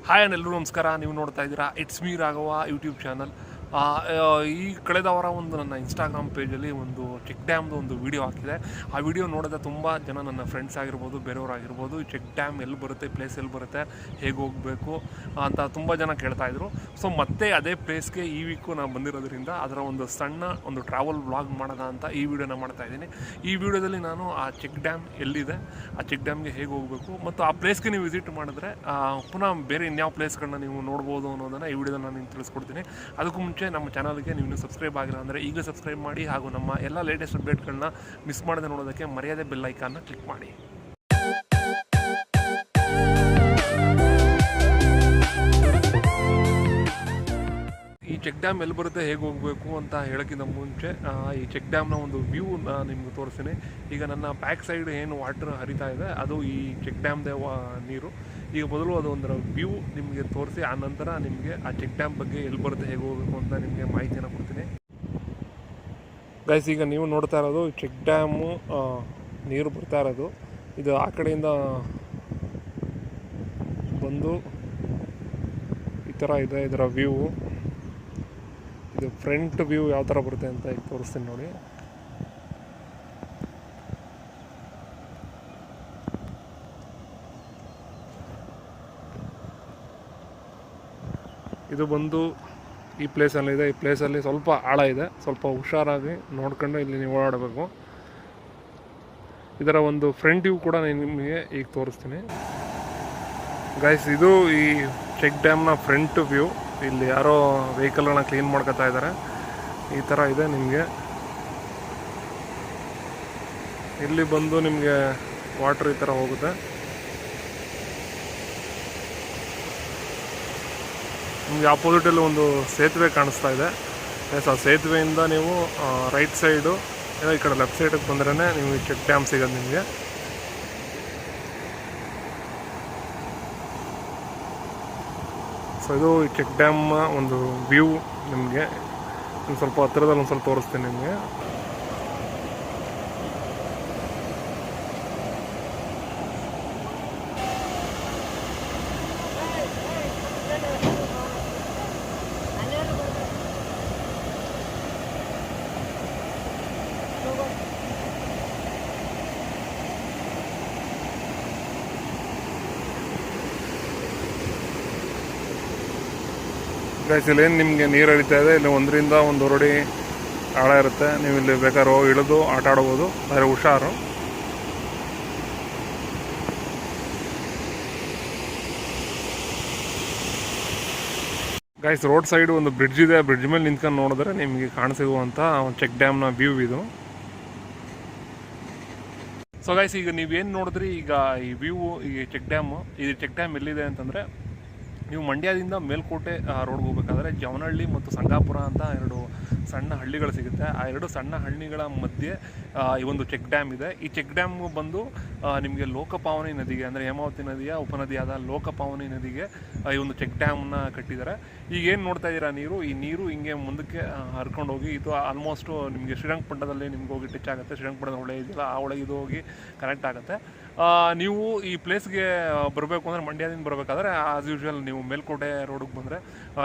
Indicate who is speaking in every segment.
Speaker 1: Hi ಎಲ್ಲರೂ ನಮಸ್ಕಾರ. ನೀವು ನೋಡ್ತಾ ಇದ್ದೀರಾ it's me Raghava YouTube channel. ಈ ಕಳೆದ ವಾರ ಒಂದು ನನ್ನ ಇನ್ಸ್ಟಾಗ್ರಾಮ್ ಪೇಜಲ್ಲಿ ಒಂದು ಚೆಕ್ ಡ್ಯಾಮ್ದು ಒಂದು ವಿಡಿಯೋ ಹಾಕಿದೆ. ಆ ವಿಡಿಯೋ ನೋಡಿದ ತುಂಬ ಜನ ನನ್ನ ಫ್ರೆಂಡ್ಸ್ ಆಗಿರ್ಬೋದು, ಬೇರೆಯವರಾಗಿರ್ಬೋದು, ಈ ಚೆಕ್ ಡ್ಯಾಮ್ ಎಲ್ಲಿ ಬರುತ್ತೆ, ಪ್ಲೇಸ್ ಎಲ್ಲಿ ಬರುತ್ತೆ, ಹೇಗೆ ಹೋಗಬೇಕು ಅಂತ ತುಂಬ ಜನ ಕೇಳ್ತಾಯಿದ್ರು. ಸೊ ಮತ್ತೆ ಅದೇ ಪ್ಲೇಸ್ಗೆ ಈ ವೀಕು ನಾನು ಬಂದಿರೋದ್ರಿಂದ ಅದರ ಒಂದು ಸಣ್ಣ ಒಂದು ಟ್ರಾವೆಲ್ ವ್ಲಾಗ್ ಮಾಡೋಣ ಅಂತ ಈ ವಿಡಿಯೋನ ಮಾಡ್ತಾಯಿದ್ದೀನಿ. ಈ ವಿಡಿಯೋದಲ್ಲಿ ನಾನು ಆ ಚೆಕ್ ಡ್ಯಾಮ್ ಎಲ್ಲಿದೆ, ಆ ಚೆಕ್ ಡ್ಯಾಮ್ಗೆ ಹೇಗೆ ಹೋಗಬೇಕು ಮತ್ತು ಆ ಪ್ಲೇಸ್ಗೆ ನೀವು ವಿಸಿಟ್ ಮಾಡಿದ್ರೆ ಪುನಃ ಬೇರೆ ಇನ್ಯಾವ ಪ್ಲೇಸ್ಗಳನ್ನ ನೀವು ನೋಡ್ಬೋದು ಅನ್ನೋದನ್ನು ಈ ವಿಡಿಯೋದಲ್ಲಿ ನಾನು ತಿಳಿಸ್ಕೊಡ್ತೀನಿ. ಅದಕ್ಕೂ ಮುಂಚೆ ನಮ್ಮ ಚಾನಲ್ಗೆ ನೀವು ಸಬ್ಸ್ಕ್ರೈಬ್ ಆಗಿಲ್ಲ ಅಂದರೆ ಈಗಲೇ ಸಬ್ಸ್ಕ್ರೈಬ್ ಮಾಡಿ, ಹಾಗೂ ನಮ್ಮ ಎಲ್ಲ ಲೇಟೆಸ್ಟ್ ಅಪ್ಡೇಟ್ಗಳನ್ನ ಮಿಸ್ ಮಾಡದೆ ನೋಡೋದಕ್ಕೆ ಮರ್ಯಾದೆ ಬೆಲ್ ಐಕಾನ್ನ ಕ್ಲಿಕ್ ಮಾಡಿ. ಈ ಚೆಕ್ ಡ್ಯಾಮ್ ಎಲ್ಲಿ ಬರುತ್ತೆ, ಹೇಗೆ ಹೋಗಬೇಕು ಅಂತ ಹೇಳೋಕ್ಕಿಂತ ಮುಂಚೆ ಈ ಚೆಕ್ ಡ್ಯಾಮ್ನ ಒಂದು ವ್ಯೂ ನಿಮ್ಗೆ ತೋರಿಸ್ತೀನಿ. ಈಗ ನನ್ನ ಬ್ಯಾಕ್ ಸೈಡ್ ಏನು ವಾಟರ್ ಹರಿತಾ ಇದೆ ಅದು ಈ ಚೆಕ್ ಡ್ಯಾಮ್ದೇ ನೀರು. ಈಗ ಮೊದಲು ಅದು ಒಂದರ ವ್ಯೂ ನಿಮಗೆ ತೋರಿಸಿ, ಆ ನಂತರ ನಿಮಗೆ ಆ ಚೆಕ್ ಡ್ಯಾಮ್ ಬಗ್ಗೆ ಎಲ್ಲಿ ಬರುತ್ತೆ, ಹೇಗೆ ಹೋಗಬೇಕು ಅಂತ ನಿಮಗೆ ಮಾಹಿತಿಯನ್ನು ಕೊಡ್ತೀನಿ. ಗೈಸ್, ಈಗ ನೀವು ನೋಡ್ತಾ ಇರೋದು ಚೆಕ್ ಡ್ಯಾಮು ನೀರು ಬರ್ತಾ ಇರೋದು. ಇದು ಆ ಕಡೆಯಿಂದ ಬಂದು ಈ ಥರ ಇದೆ ಇದರ ವ್ಯೂ. ಇದು ಫ್ರಂಟ್ ವ್ಯೂ ಯಾವ ಥರ ಬರುತ್ತೆ ಅಂತ ಈಗ ತೋರಿಸ್ತೀನಿ ನೋಡಿ. ಇದು ಬಂದು ಈ ಪ್ಲೇಸಲ್ಲಿದೆ. ಈ ಪ್ಲೇಸಲ್ಲಿ ಸ್ವಲ್ಪ ಆಳ ಇದೆ, ಸ್ವಲ್ಪ ಹುಷಾರಾಗಿ ನೋಡ್ಕೊಂಡು ಇಲ್ಲಿ ನೀವು ಓಡಾಡಬೇಕು. ಇದರ ಒಂದು ಫ್ರಂಟ್ ವ್ಯೂ ಕೂಡ ನಾನು ನಿಮಗೆ ಈಗ ತೋರಿಸ್ತೀನಿ. ಗೈಸ್, ಇದು ಈ ಚೆಕ್ ಡ್ಯಾಮ್ನ ಫ್ರಂಟ್ ವ್ಯೂ. ಇಲ್ಲಿ ಯಾರೋ ವೆಹಿಕಲ್ಗಳನ್ನ ಕ್ಲೀನ್ ಮಾಡ್ಕೊತಾ ಇದ್ದಾರೆ. ಈ ಥರ ಇದೆ ನಿಮಗೆ. ಇಲ್ಲಿ ಬಂದು ನಿಮಗೆ ವಾಟರ್ ಈ ಥರ ಹೋಗುತ್ತೆ. ನಿಮಗೆ ಆಪೋಸಿಟಲ್ಲಿ ಒಂದು ಸೇತುವೆ ಕಾಣಿಸ್ತಾ ಇದೆ. ಎಸ್, ಆ ಸೇತುವೆಯಿಂದ ನೀವು ರೈಟ್ ಸೈಡು ಈ ಕಡೆ ಲೆಫ್ಟ್ ಸೈಡಿಗೆ ಬಂದ್ರೇ ನಿಮಗೆ ಚೆಕ್ ಡ್ಯಾಮ್ ಸಿಗೋದು ನಿಮಗೆ. ಸೊ ಇದು ಈ ಚೆಕ್ ಡ್ಯಾಮ್ ಒಂದು ವ್ಯೂ ನಿಮಗೆ. ಒಂದು ಸ್ವಲ್ಪ ಹತ್ತಿರದಲ್ಲಿ ಒಂದು ಸ್ವಲ್ಪ ತೋರಿಸ್ತೀನಿ ನಿಮಗೆ. ಗೈಸ್, ಇಲ್ಲೇನು ನಿಮಗೆ ನೀರು ಹರಿತಾ ಇದೆ, ಇಲ್ಲಿ 1ರಿಂದ 1.5 ಅಡಿ ಆಳ ಇರುತ್ತೆ. ನೀವು ಇಲ್ಲಿ ಬೇಕಾದ್ರೆ ಇಳಿದು ಆಟ ಆಡ್ಬೋದು, ಆದರೆ ಹುಷಾರು. ಗೈಸ್, ರೋಡ್ ಸೈಡ್ ಒಂದು ಬ್ರಿಡ್ಜ್ ಇದೆ. ಆ ಬ್ರಿಡ್ಜ್ ಮೇಲೆ ನಿಂತ್ಕೊಂಡು ನೋಡಿದ್ರೆ ನಿಮಗೆ ಕಾಣಿಸಿರುವಂಥ ಒಂದು ಚೆಕ್ ಡ್ಯಾಮ್ನ ವ್ಯೂ ಇದು. ಸೊ ಗೈಸ್, ಈಗ ನೀವೇನು ನೋಡಿದ್ರಿ, ಈಗ ಈ ವ್ಯೂ, ಈ ಚೆಕ್ ಡ್ಯಾಮು, ಈ ಚೆಕ್ ಡ್ಯಾಮ್ ಎಲ್ಲಿದೆ ಅಂತಂದರೆ, ನೀವು ಮಂಡ್ಯದಿಂದ ಮೇಲ್ಕೋಟೆ ರೋಡ್ಗೆ ಹೋಗ್ಬೇಕಾದ್ರೆ ಜವನಹಳ್ಳಿ ಮತ್ತು ಸಂಗಾಪುರ ಅಂತ 2 ಸಣ್ಣ ಹಳ್ಳಿಗಳು ಸಿಗುತ್ತೆ. ಆ 2 ಸಣ್ಣ ಹಳ್ಳಿಗಳ ಮಧ್ಯೆ ಈ ಒಂದು ಚೆಕ್ ಡ್ಯಾಮ್ ಇದೆ. ಈ ಚೆಕ್ ಡ್ಯಾಮ್ ಬಂದು ನಿಮಗೆ ಲೋಕಪಾವನಿ ನದಿಗೆ, ಅಂದರೆ ಹೇಮಾವತಿ ನದಿಯ ಉಪನದಿಯಾದ ಲೋಕಪಾವನಿ ನದಿಗೆ ಈ ಒಂದು ಚೆಕ್ ಡ್ಯಾಮ್ನ ಕಟ್ಟಿದ್ದಾರೆ. ಈಗ ಏನು ನೋಡ್ತಾ ಇದ್ದೀರಾ ನೀರು, ಈ ನೀರು ಹಿಂಗೆ ಮುಂದಕ್ಕೆ ಹರ್ಕೊಂಡು ಹೋಗಿ ಇದು ಆಲ್ಮೋಸ್ಟು ನಿಮಗೆ ಶ್ರೀರಂಗಪಟ್ಟಣದಲ್ಲಿ ನಿಮ್ಗೆ ಹೋಗಿ ಟಚ್ ಆಗುತ್ತೆ. ಶ್ರೀರಂಗಪಟ್ಟಣದ ಹೊಳೆ ಇದೆಯಲ್ಲ, ಆ ಒಳಗೆ ಇದು ಹೋಗಿ ಕನೆಕ್ಟ್ ಆಗುತ್ತೆ. ನೀವು ಈ ಪ್ಲೇಸ್ಗೆ ಬರಬೇಕು ಅಂದರೆ ಮಂಡ್ಯದಿಂದ ಬರಬೇಕಾದ್ರೆ ಆಸ್ ಯೂಶ್ವಲ್ ನೀವು ಮೇಲ್ಕೋಟೆ ರೋಡಿಗೆ ಬಂದರೆ,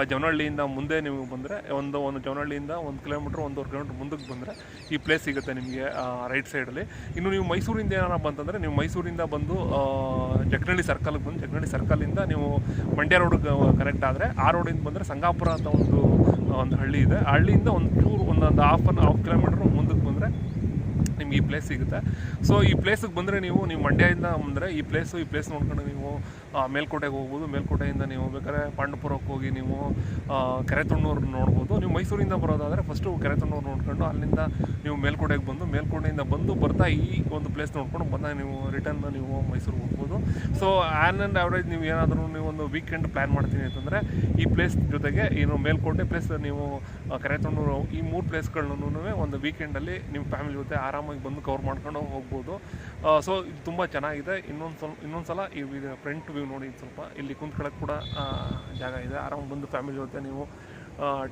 Speaker 1: ಜವನಹಳ್ಳಿಯಿಂದ ಮುಂದೆ ನೀವು ಬಂದರೆ ಒಂದು ಜವನಹಳ್ಳಿಯಿಂದ 1 ಕಿಲೋಮೀಟ್ರ್ 1.5 ಕಿಲೋಮೀಟ್ರ್ ಮುಂದಕ್ಕೆ ಬಂದರೆ ಈ ಪ್ಲೇಸ್ ಸಿಗುತ್ತೆ ನಿಮಗೆ ರೈಟ್ ಸೈಡಲ್ಲಿ. ಇನ್ನು ನೀವು ಮೈಸೂರಿಂದ ಏನಾರ ಬಂತಂದರೆ, ನೀವು ಮೈಸೂರಿಂದ ಬಂದು ಜಕ್ಕನಹಳ್ಳಿ ಸರ್ಕಲ್ಗೆ ಬಂದು, ಜಕ್ಕನಹಳ್ಳಿ ಸರ್ಕಲಿಂದ ನೀವು ಮಂಡ್ಯ ರೋಡಿಗೆ ಕನೆಕ್ಟ್ ಆದರೆ, ಆ ರೋಡಿಂದ ಬಂದರೆ ಸಂಗಾಪುರ ಅಂತ ಒಂದು ಹಳ್ಳಿ ಇದೆ. ಆ ಹಳ್ಳಿಯಿಂದ ಒಂದು ಹಾಫ್ ಕಿಲೋಮೀಟ್ರ್ ಮುಂದಕ್ಕೆ ಬಂದರೆ ನಿಮ್ಗೆ ಈ ಪ್ಲೇಸ್ ಸಿಗುತ್ತೆ. ಸೊ ಈ ಪ್ಲೇಸಿಗೆ ಬಂದರೆ ನೀವು ಮಂಡ್ಯದಿಂದ ಬಂದರೆ ಈ ಪ್ಲೇಸ್ ನೋಡ್ಕೊಂಡು ನೀವು ಮೇಲ್ಕೋಟೆಗೆ ಹೋಗ್ಬೋದು. ಮೇಲ್ಕೋಟೆಯಿಂದ ನೀವು ಬೇಕಾದ್ರೆ ಪಾಂಡವಪುರಕ್ಕೆ ಹೋಗಿ ನೀವು ಕೆರೆತೊಣ್ಣೂರು ನೋಡ್ಬೋದು. ನೀವು ಮೈಸೂರಿಂದ ಬರೋದಾದರೆ ಫಸ್ಟು ಕೆರೆತೊಣ್ಣೂರು ನೋಡ್ಕೊಂಡು ಅಲ್ಲಿಂದ ನೀವು ಮೇಲ್ಕೋಟೆಗೆ ಬಂದು, ಮೇಲ್ಕೋಟೆಯಿಂದ ಬಂದು ಬರ್ತಾ ಈ ಒಂದು ಪ್ಲೇಸ್ ನೋಡ್ಕೊಂಡು ಬಂದಾಗ ನೀವು ರಿಟರ್ನ್ ನೀವು ಮೈಸೂರಿಗೆ ಹೋಗ್ಬೋದು. ಸೊ ಆ್ಯಂಡ್ ಆವ್ರೇಜ್ ನೀವು ಏನಾದರೂ ನೀವು ಒಂದು ವೀಕೆಂಡ್ ಪ್ಲ್ಯಾನ್ ಮಾಡ್ತೀನಿ ಅಂತಂದರೆ ಈ ಪ್ಲೇಸ್ ಜೊತೆಗೆ ಏನು ಮೇಲ್ಕೋಟೆ ಪ್ಲೇಸ್, ನೀವು ಕೆರೆತೊಣ್ಣೂರು, ಈ 3 ಪ್ಲೇಸ್ಗಳನ್ನೂ ಒಂದು ವೀಕೆಂಡಲ್ಲಿ ನಿಮ್ಮ ಫ್ಯಾಮಿಲಿ ಜೊತೆ ಆರಾಮಾಗಿ ಬಂದು ಕವರ್ ಮಾಡ್ಕೊಂಡು ಹೋಗ್ಬೋದು. ಸೊ ಇದು ತುಂಬ ಚೆನ್ನಾಗಿದೆ. ಇನ್ನೊಂದು ಸಲ ಈ ಫ್ರಂಟ್ ವ್ಯೂ ನೋಡಿ. ಸ್ವಲ್ಪ ಇಲ್ಲಿ ಕುಂತ್ಕೊಳ್ಳೋಕ್ಕೆ ಕೂಡ ಜಾಗ ಇದೆ. ಆರಾಮಾಗಿ ಬಂದು ಫ್ಯಾಮಿಲಿ ಜೊತೆ ನೀವು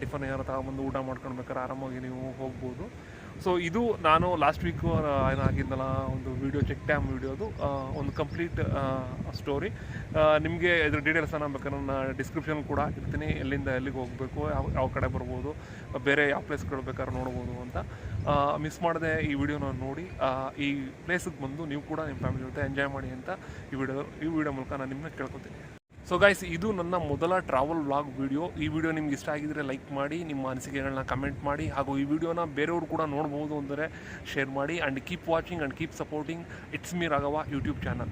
Speaker 1: ಟಿಫನ್ ಏನಾರು ತಗೊಬಂದು ಊಟ ಮಾಡ್ಕೊಂಡು ಬೇಕಾದ್ರೆ ಆರಾಮಾಗಿ ನೀವು ಹೋಗ್ಬೋದು. ಸೊ ಇದು ನಾನು ಲಾಸ್ಟ್ ವೀಕು ಏನಾಗಿದ್ದಲ್ಲ ಒಂದು ವೀಡಿಯೋ ಚೆಕ್ ಡ್ಯಾಮ್ ವೀಡಿಯೋದು ಒಂದು ಕಂಪ್ಲೀಟ್ ಸ್ಟೋರಿ. ನಿಮಗೆ ಇದ್ರ ಡೀಟೇಲ್ಸನ್ನು ಬೇಕಾದ್ರೆ ನಾನು ಡಿಸ್ಕ್ರಿಪ್ಷನ್ ಕೂಡ ಇರ್ತೀನಿ, ಎಲ್ಲಿಂದ ಎಲ್ಲಿಗೆ ಹೋಗಬೇಕು, ಯಾವ ಕಡೆ ಬರ್ಬೋದು, ಬೇರೆ ಯಾವ ಪ್ಲೇಸ್ಗಳು ಬೇಕಾದ್ರೆ ನೋಡ್ಬೋದು ಅಂತ. ಮಿಸ್ ಮಾಡದೆ ಈ ವಿಡಿಯೋನ ನೋಡಿ ಈ ಪ್ಲೇಸಿಗೆ ಬಂದು ನೀವು ಕೂಡ ನಿಮ್ಮ ಫ್ಯಾಮಿಲಿ ಜೊತೆ ಎಂಜಾಯ್ ಮಾಡಿ ಅಂತ ಈ ವಿಡಿಯೋ ಮೂಲಕ ನಾನು ನಿಮ್ಮನ್ನ ಕೇಳ್ಕೊತೀನಿ. ಸೊ ಗೈಸ್, ಇದು ನನ್ನ ಮೊದಲ ಟ್ರಾವೆಲ್ ವ್ಲಾಗ್ ವಿಡಿಯೋ. ಈ ವಿಡಿಯೋ ನಿಮ್ಗೆ ಇಷ್ಟ ಆಗಿದ್ರೆ ಲೈಕ್ ಮಾಡಿ, ನಿಮ್ಮ ಅನಿಸಿಕೆಗಳನ್ನ ಕಮೆಂಟ್ ಮಾಡಿ, ಹಾಗೂ ಈ ವಿಡಿಯೋನ ಬೇರೆಯವರು ಕೂಡ ನೋಡ್ಬೋದು ಅಂದರೆ ಶೇರ್ ಮಾಡಿ. And keep watching and keep supporting it's me Raghava YouTube channel.